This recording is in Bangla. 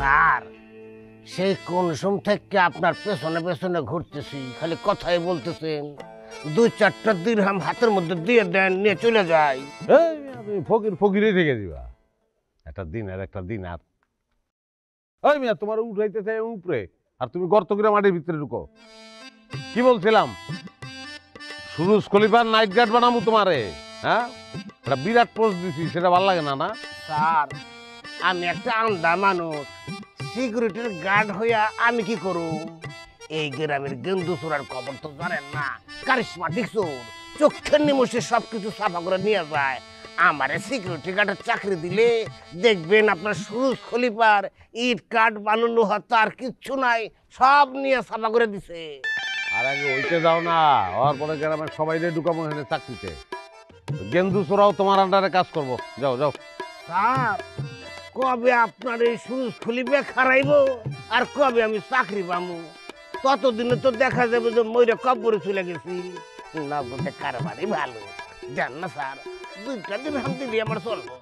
স্যার সেই কোন সময় থেকে আপনার পেছনে পেছনে ঘুরতেছি, খালি কথাই বলতেছেন। 2-4টা দিরহাম হাতের মধ্যে দিয়ে দেন, নিয়ে চলে যাই। এই তুমি ফকির ফকিরই থেকে দিবা, একটা দিন আর একটা দিন। আর ওই মিয়া তোমার উঠাইতে চাই উপরে, আর তুমি গর্ত করে মাটির ভিতরে ঢুকো। কি বলছিলাম, সুরুজ খলিফার নাইট গার্ড বানাবো তোমারে। হ্যাঁ, একটা বিরাট পোস্ট দিছি, সেটা ভালো লাগে না? না স্যার আমি একটা আন্দা মানুষ, সিকিউরিটির গার্ড হইয়া আমি কি করু? এই গ্রামের গেন্দু চোরার খবর তো জানেন না, কারিশমাটিক চোর, চোখের নিমষে সবকিছু সাফা করে নিয়ে যায়। আমারে সিকিউরিটি গার্ডের চাকরি দিলে দেখবেন আপনার সুরুজ খলিফার ইট কাঠ বানানো হতো আর কিচ্ছু নাই, সব নিয়ে সাফা করে দিছে। আর আগে ওইতে যাও না, হওয়ার পরে গ্রামের সবাই ঢুকাবো এখানে চাকরিতে। গেন্দু চোরাও তোমার আন্ডারে কাজ করবো, যাও যাও। স্যার কবে আপনার এই সুরুজ খলিফা খারাইব আর কবে আমি চাকরি পাবো? ততদিনে তো দেখা যাবে যে ময়ূরে কব্বরে চলে গেছি। নগদে কারবারই ভালো, জান না স্যার, 2টা দিন হাম দিলে আমার চলবো।